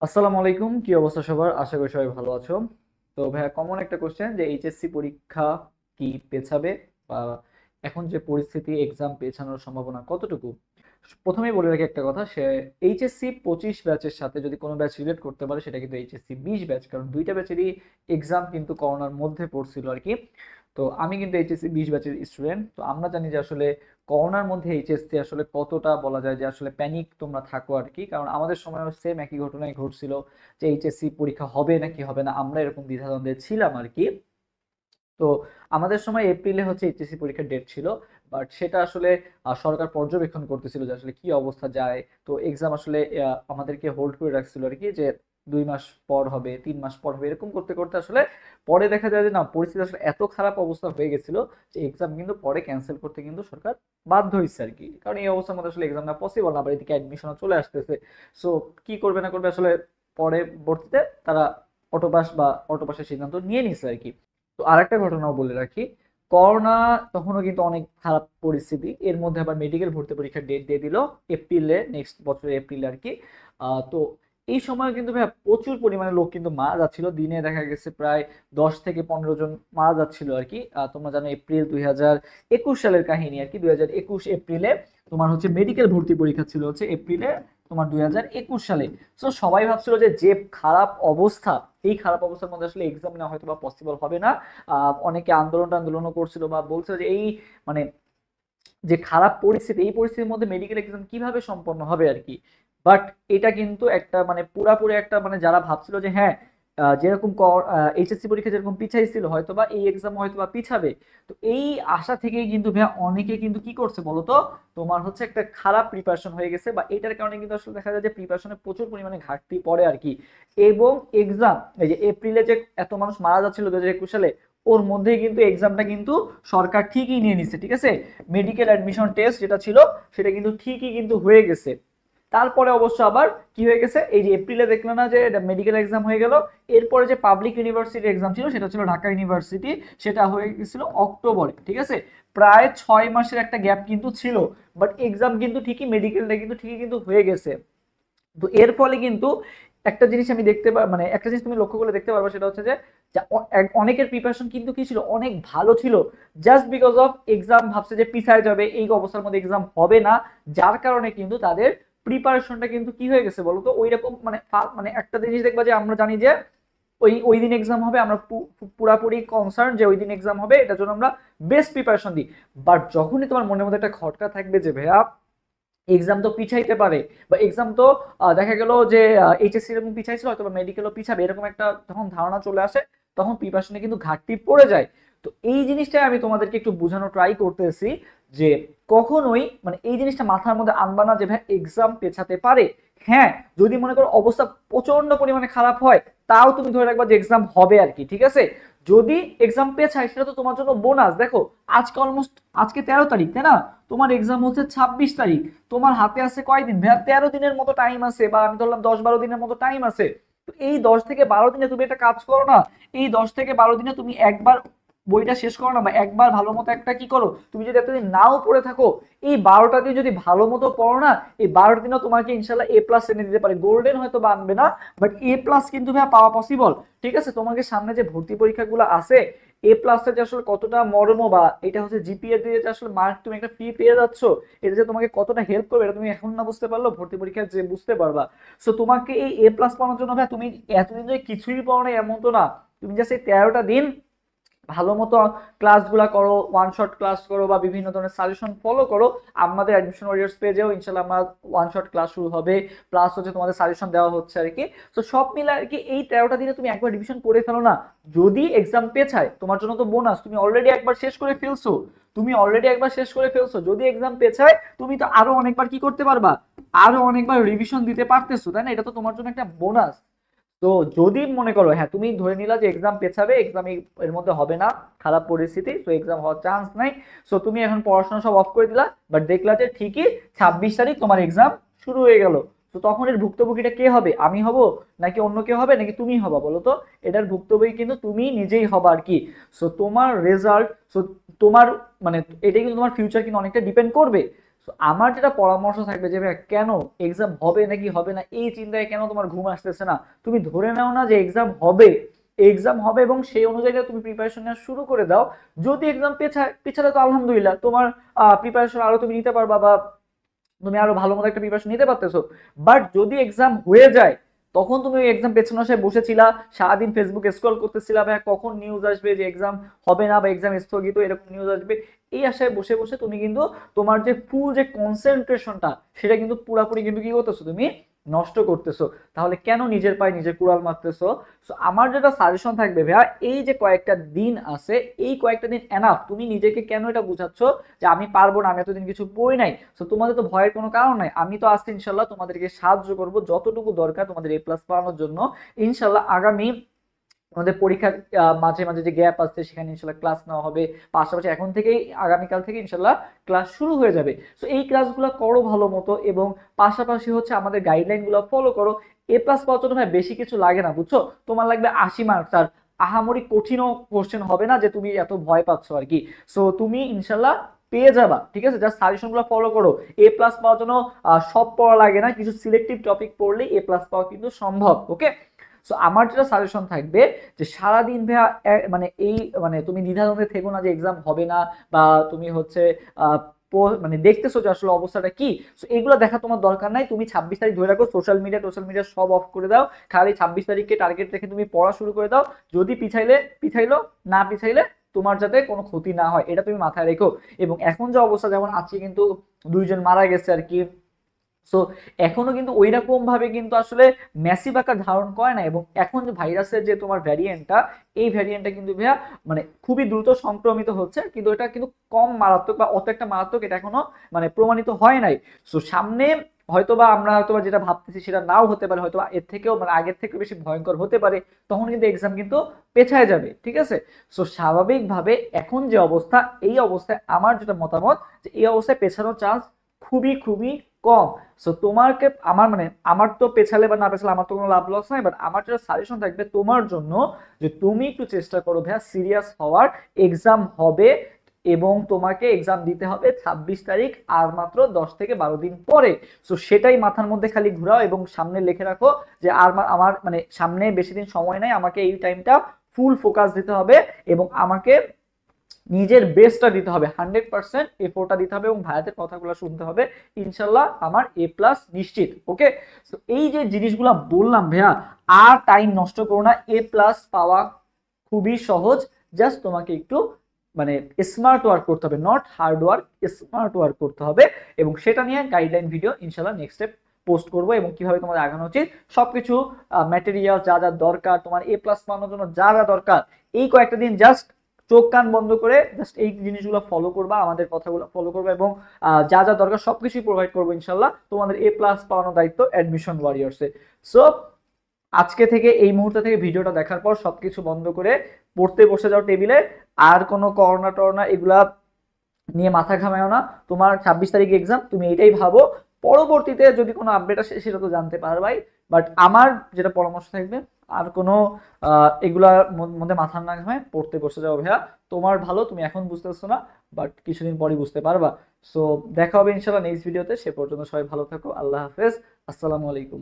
আসসালামু আলাইকুম, কি অবস্থা সবার? আশা করি সবাই ভালো আছো। তো ভাইয়া, কমন একটা কোশ্চেন যে এইচএসসি পরীক্ষা কি পেছাবে, বা এখন যে পরিস্থিতি, এক্সাম পেছানোর সম্ভাবনা কতটুকু? প্রথমেই বলে রাখি একটা কথা, সে এইচএসসি 25 ব্যাচের সাথে যদি কোনো ব্যাচ রিলেট করতে পারে সেটা কিন্তু এইচএসসি 20 ব্যাচ, কারণ দুইটা ব্যাচেরই এক্সাম কিন্তু করোনার মধ্যে পড়ছিল আর কি। তো আমি কিন্তু এইচএসসি 20 ব্যাচের স্টুডেন্ট, তো আমরা জানি যে আসলে করোনার মধ্যে এইচএসসি আসলে কতটা বলা যায় যে আসলে প্যানিক তোমরা থাকো আর কি, কারণ আমাদের সময় সেম একই ঘটনাই ঘটছিল যে এইচএসসি পরীক্ষা হবে নাকি হবে না, আমরা এরকম দ্বিধাদ্বন্দ্বে ছিলাম আর কি। তো আমাদের সময় এপ্রিলে হচ্ছে এইচএসসি পরীক্ষার ডেট ছিল, বাট সেটা আসলে সরকার পর্যবেক্ষণ করতেছিল যে আসলে কি অবস্থা যায়। তো এক্সাম আসলে আমাদেরকে হোল্ড করে রাখছিল আর কি, যে 2 মাস পর হবে, 3 মাস পর হবে, এরকম করতে করতে আসলে পরে দেখা যায় যে না, পরিস্থিতি আসলে এত খারাপ অবস্থা হয়ে গেছিল যে এক্সাম কিন্তু পরে ক্যান্সেল করতে কিন্তু সরকার বাধ্য হয়েছে আর কি, কারণ এই অবস্থার মধ্যে আসলে এক্সাম না পসিবল না, আবার এদিকে অ্যাডমিশনও চলে আসতেছে। সো কি করবে না করবে আসলে, পরে ভর্তিতে তারা অটো পাসের সিদ্ধান্ত নিয়ে নিছে আর কি। তো আরেকটা ঘটনাও বলে রাখি, করোনা তখনও কিন্তু অনেক খারাপ পরিস্থিতি, এর মধ্যে আবার মেডিকেল ভর্তি পরীক্ষার ডেট দিয়ে দিল এপ্রিলে, নেক্সট বছরের এপ্রিলে আর কি। তো এই সময় কিন্তু ভাইয়া প্রচুর পরিমাণে লোক কিন্তু মারা যাচ্ছিল, দিনে দেখা গেছে প্রায় 10 থেকে 15 জন মারা যাচ্ছিল আর কি। তোমরা জানো এপ্রিল 2021 সালের কাহিনী আর কি, 2021 এপ্রিলে তোমার হচ্ছে মেডিকেল ভর্তি পরীক্ষা ছিল হচ্ছে এপ্রিলে তোমার 2021 সালে। তো সবাই ভাবছিল যে যে খারাপ অবস্থা, এই খারাপ অবস্থার মধ্যে আসলে এক্সাম নেওয়া হয়তো বা পসিবল হবে না। অনেকে আন্দোলনও করছিল বা বলছিল যে এই মানে যে খারাপ পরিস্থিতি, এই পরিস্থিতির মধ্যে মেডিকেল এক্সাম কিভাবে সম্পন্ন হবে আর কি। বাট এটা কিন্তু একটা পুরাপুরি একটা যারা ভাবছিল যে হ্যাঁ, যেরকম এইচএসসি পরীক্ষা যেরকম পিছাইছিল হয়তো বা এই এক্সাম হয়তো বা পিছাবে, তো এই আশা থেকেই কিন্তু ভাইয়া অনেকে কিন্তু কি করছে বলতো, তোমার হচ্ছে একটা খারাপ প্রিপারেশন হয়ে গেছে, বা এটার কারণে কিন্তু আসলে দেখা যায় যে প্রিপারেশনে প্রচুর পরিমাণে ঘাটতি পড়ে আর কি। এবং এক্সাম, এই যে এপ্রিলে যে এত মানুষ মারা যাচ্ছিল 2021 সালে, ওর মধ্যেই কিন্তু এক্সামটা কিন্তু সরকার ঠিকই নিয়ে নিচ্ছে, ঠিক আছে। মেডিকেল অ্যাডমিশন টেস্ট যেটা ছিল সেটা কিন্তু ঠিকই কিন্তু হয়ে গেছে। তারপরে অবশ্য আবার কি হয়ে গেছে, এই যে এপ্রিলে দেখলো না যে মেডিকেল এক্সাম হয়ে গেল, এরপরে যে পাবলিক ইউনিভার্সিটি এক্সাম ছিল সেটা ছিল ঢাকা ইউনিভার্সিটি, সেটা হয়ে গেছিল অক্টোবরে, ঠিক আছে। প্রায় 6 মাসের একটা গ্যাপ কিন্তু ছিল, বাট এক্সাম কিন্তু ঠিকই, মেডিকেলটা কিন্তু ঠিকই কিন্তু হয়ে গেছে। তো এর ফলে কিন্তু একটা জিনিস আমি দেখতে একটা জিনিস তুমি লক্ষ্য করলে দেখতে পারবে, সেটা হচ্ছে যে অনেকের প্রিপারেশন কিন্তু কি ছিল, অনেক ভালো ছিল। জাস্ট বিকজ অফ এক্সাম ভাবছে যে পিছায় যাবে, এই অবস্থার মধ্যে এক্সাম হবে না, যার কারণে কিন্তু তাদের প্রিপারেশনটা কিন্তু কি হয়ে গেছে বলতো, ওই রকম একটা জিনিস দেখবা যে আমরা জানি যে ওই ওই দিন এক্সাম হবে, আমরা পুরাপুরি কনসার্ন যে ওই দিন এক্সাম হবে, এটার জন্য আমরা বেস্ট প্রিপারেশন দিই। বাট যখনই তোমার মনের মধ্যে একটা খটকা থাকবে যে ভাইয়া এক্সাম তো পিছাইতে পারে, বা এক্সাম তো দেখা গেল যে এইচএসসি এরকম পিছাইছিল, হয়তো বা মেডিকেলও পিছাবে, এরকম একটা যখন ধারণা চলে আসে, তখন প্রিপারেশনে কিন্তু ঘাটতি পড়ে যায়। তো এই জিনিসটাই আমি তোমাদেরকে একটু বোঝানো ট্রাই করতেছি, যে কখনোই এই জিনিসটা মাথার মধ্যে আনবা না যে ভাই এক্সাম পেছাতে পারে। হ্যাঁ, যদি মনে করো অবস্থা প্রচন্ড পরিমাণে খারাপ হয়, তাও তুমি ধরে রাখবা যে এক্সাম হবে আর কি, ঠিক আছে। যদি এক্সাম পেছায় সেটা তো তোমার জন্য বোনাস। দেখো, আজকে 13 তারিখ, তাই না? তোমার এক্সাম হচ্ছে 26 তারিখ, তোমার হাতে আছে কয়দিন ভাইয়া? 13 দিনের মতো টাইম আছে, বা আমি ধরলাম 10-12 দিনের মতো টাইম আছে। তো এই 10 থেকে 12 দিনে তুমি একটা কাজ করো না, এই 10 থেকে 12 দিনে তুমি একবার বইটা শেষ করো না, বা একবার ভালো মতো একটা কি করো, তুমি যদি এতদিন নাও পড়ে থাকো, এই 12টা দিন যদি ভালো মতো পড়ো না, এই 12টা দিনও তোমাকে ইনশাল্লাহ A+ এনে দিতে পারে। গোল্ডেন হয়তো বা আনবে না, বাট A+ কিন্তু ভাইয়া পাওয়া পসিবল, ঠিক আছে। তোমাকে সামনে যে ভর্তি পরীক্ষাগুলো আছে, A+টা যে আসলে কতটা মর্ম, বা এটা হচ্ছে জিপিএ দিয়ে যে আসলে মার্ক তুমি একটা ফ্রি পেয়ে যাচ্ছ, এটা যে তোমাকে কতটা হেল্প করবে, এটা তুমি এখন না বুঝতে পারলো, ভর্তি পরীক্ষা যে বুঝতে পারবা। সো তোমাকে এই A+ পাওয়ার জন্য ভাই তুমি এতদিন ধরে কিছুই পড়ো না এমন তো না, তুমি জাস্ট এই 13টা দিন ভালো মতো ক্লাসগুলা করো, ওয়ান শট ক্লাস করো, বা বিভিন্ন ধরনের সাজেশন ফলো করো। আমাদের অ্যাডমিশন ওয়ারিয়ার্স পেজেও ইনশাল্লাহ আমরা ওয়ান শট ক্লাস শুরু হবে, প্লাস হচ্ছে তোমাদের সাজেশন দেওয়া হচ্ছে আর কি। তো সব মিলে আর কি এই 13টা দিনে তুমি একবার রিভিশন করে ফেলো না। যদি এক্সাম পেছায় তোমার জন্য তো বোনাস, তুমি অলরেডি একবার শেষ করে ফেলছো, যদি এক্সাম পেছায় তুমি তো আরো অনেকবার কি করতে পারবা, আরো অনেকবার রিভিশন দিতে পারতেছো, তাই না? এটা তো তোমার জন্য একটা বোনাস। তো যদি মনে করো হ্যাঁ, তুমি ধরে নিলা যে এক্সাম পেছাবে, এক্সাম এর মধ্যে হবে না, খারাপ পরিস্থিতি, তো এক্সাম হওয়ার চান্স নাই, সো তুমি এখন পড়াশোনা সব অফ করে দিলা, বাট দেখলা যে ঠিকই 26 তারিখ তোমার এক্সাম শুরু হয়ে গেল। তো তখন এর ভুক্তভোগীটা কে হবে? আমি হব, নাকি অন্য কেউ হবে, নাকি তুমি হবা বলো তো? এটার ভুক্তভোগী কিন্তু তুমি নিজেই হবা আর কি। সো তোমার রেজাল্ট, সো তোমার মানে এটা কিন্তু তোমার ফিউচার কিন্তু অনেকটা ডিপেন্ড করবে। সো আমার যেটা পরামর্শ থাকবে যে ভাই কেন এক্সাম হবে নাকি হবে না এই চিন্তায় কেন তোমার ঘুম আসতেছে না, তুমি ধরে নাও না যে এক্সাম হবে, এক্সাম হবে এবং সেই অনুযায়ী তুমি প্রিপারেশন নেওয়া শুরু করে দাও। যদি এক্সাম পিছালে তো আলহামদুলিল্লাহ, তোমার প্রিপারেশন আরো তুমি নিতে পারবা বা তুমি আরো ভালো মতো একটা প্রিপারেশন নিতে পারতেছো। বাট যদি এক্সাম হয়ে যায় তখন তুমি ওই এক্সাম পেছনে আসায় বসেছিলা, সারাদিন ফেসবুক স্ক্রল করতেছিলা ভাই কখন নিউজ আসবে যে এক্সাম হবে না বা এক্সাম স্থগিত এরকম নিউজ আসবে, এই আশায় বসে বসে তুমি কিন্তু তোমার যে ফুল যে কনসেন্ট্রেশনটা সেটা কিন্তু পুরাপুরি কিন্তু কি করতেছো তুমি নষ্ট করতেছো। তাহলে কেন নিজের পায়ে নিজে কুড়াল মারতেছো? সো আমার যেটা সাজেশন থাকবে ভাইয়া, এই যে কয়েকটা দিন আছে এই কয়েকটা দিন এনাফ। তুমি নিজেকে কেন এটা বুঝাচ্ছ যে আমি পারবো না, আমি এতদিন কিছু পড়ি নাই? সো তোমাদের তো ভয়ের কোনো কারণ নাই, আমি তো আজকে ইনশাল্লাহ তোমাদেরকে সাহায্য করব যতটুকু দরকার তোমাদের এ প্লাস পাওয়ানোর জন্য। ইনশাল্লাহ আগামী আমাদের পরীক্ষার মাঝে মাঝে যে গ্যাপ আছে সেখানে ইনশাল্লাহ ক্লাস নেওয়া হবে, পাশাপাশি এখন থেকেই আগামীকাল থেকে ইনশাল্লাহ ক্লাস শুরু হয়ে যাবে। সো এই ক্লাসগুলো করো ভালো মতো এবং পাশাপাশি হচ্ছে আমাদের গাইডলাইনগুলো ফলো করো। এ প্লাস পাওয়ার জন্য ভাই বেশি কিছু লাগে না, বুঝছো? তোমার লাগবে 80 মার্কস, আর আহামরি কঠিনও কোশ্চেন হবে না যে তুমি এত ভয় পাচ্ছ আর কি। সো তুমি ইনশাল্লাহ পেয়ে যাবা, ঠিক আছে? জাস্ট সাজেশনগুলো ফলো করো। এ প্লাস পাওয়ার জন্য সব পড়া লাগে না, কিছু সিলেক্টিভ টপিক পড়লেই এ প্লাস পাওয়া কিন্তু সম্ভব। ওকে, সো আমার যেটা সাজেশন থাকবে যে সারাদিন ভাইয়া মানে এই মানে তুমি দ্বিধাদ্বন্দ্বে থেকো না যে এক্সাম হবে না, বা তুমি হচ্ছে মানে দেখতেছো যে আসলে অবস্থাটা কি। সো এগুলো দেখা তোমার দরকার নাই, তুমি 26 তারিখ ধরে রাখো, সোশ্যাল মিডিয়া সব অফ করে দাও, খালি 26 তারিখকে টার্গেট রেখে তুমি পড়া শুরু করে দাও। যদি পিছাইলো, না পিছাইলে তোমার যাতে কোনো ক্ষতি না হয় এটা তুমি মাথায় রেখো। এবং এখন যে অবস্থা, যেমন আজকে কিন্তু 2জন মারা গেছে আর কি। সো এখনো কিন্তু ওই রকম ভাবে কিন্তু আসলে ম্যাসিভ আকার ধারণ করে না, এবং এখন যে ভাইরাসের যে তোমার ভ্যারিয়েন্টটা, এই ভ্যারিয়েন্টটা কিন্তু ভাইয়া মানে খুবই দ্রুত সংক্রমিত হচ্ছে, কিন্তু এটা কিন্তু কম মারাত্মক বা অত একটা মারাত্মক এটা এখনো মানে প্রমাণিত হয় নাই। সো সামনে হয়তোবা আমরা হয়তোবা যেটা ভাবতেছি সেটা নাও হতে পারে, হয়তো এর থেকেও মানে আগের থেকে বেশি ভয়ঙ্কর হতে পারে, তখন কিন্তু এক্সাম কিন্তু পেছায় যাবে, ঠিক আছে? সো স্বাভাবিকভাবে এখন যে অবস্থা, এই অবস্থায় আমার যেটা মতামত যে এই অবস্থায় পেছানোর চান্স খুবই খুবই কম। সো তোমাকে আমার মানে আমার তো পেছালে বা না পেছালে আমার তো কোনো লাভ লস নাই, বাট আমার যেটা সাজেশন থাকবে তোমার জন্য যে তুমি একটু চেষ্টা করো ভাইয়া সিরিয়াস হওয়ার। এক্সাম হবে এবং তোমাকে এক্সাম দিতে হবে 26 তারিখ, আর মাত্র 10 থেকে 12 দিন পরে। সো সেটাই মাথার মধ্যে খালি ঘুরাও এবং সামনে লিখে রাখো যে আমার মানে সামনে বেশি দিন সময় নাই, আমাকে এই টাইমটা ফুল ফোকাস দিতে হবে এবং আমাকে নিজের বেস্টটা দিতে হবে, 100% এফোর্টটা দিতে হবে এবং ভাইয়াদের কথাগুলো শুনতে হবে। ইনশাল্লাহ আমার এ প্লাস নিশ্চিত। ওকে, তো এই যে জিনিসগুলো বললাম ভাইয়া, আর টাইম নষ্ট করো না, এ প্লাস পাওয়া খুবই সহজ। জাস্ট তোমাকে একটু মানে স্মার্ট ওয়ার্ক করতে হবে, not hard work, smart work করতে হবে। এবং সেটা নিয়ে গাইডলাইন ভিডিও ইনশাল্লাহ নেক্সট স্টেপ পোস্ট করবো, এবং কিভাবে তোমাদের আগানো উচিত সবকিছু ম্যাটেরিয়াল যা যা দরকার তোমার এ প্লাস পাওয়ানোর জন্য যা যা দরকার, এই কয়েকটা দিন জাস্ট চোখ কান বন্ধ করে জাস্ট এই জিনিসগুলো ফলো করবা, আমাদের কথাগুলো ফলো করবা, এবং যা যা দরকার সবকিছুই প্রোভাইড করবো ইনশাল্লাহ। তোমাদের এ প্লাস পাওয়ানোর দায়িত্ব অ্যাডমিশন ওয়ারিয়র্সে। সো আজকে থেকে এই মুহূর্ত থেকে ভিডিওটা দেখার পর সবকিছু বন্ধ করে পড়তে বসে যাও টেবিলে। আর কোনো করোনা টরোনা এগুলা নিয়ে মাথা ঘামায়ও না। তোমার 26 তারিখ এক্সাম, তুমি এটাই ভাবো। পরবর্তীতে যদি কোনো আপডেট আসে সেটা তো জানতে পারবাই, বাট আমার যেটা পরামর্শ থাকবে আর কোনো এগুলার মধ্যে মাথা না ঘামায় পড়তে বসে যাও ভাইয়া। তোমার ভালো, তুমি এখন বুঝতেছো না, বাট কিছুদিন পরই বুঝতে পারবা। সো দেখা হবে ইনশাল্লাহ নেক্সট ভিডিওতে, সে পর্যন্ত সবাই ভালো থাকো, আল্লাহ হাফেজ, আসসালামু আলাইকুম।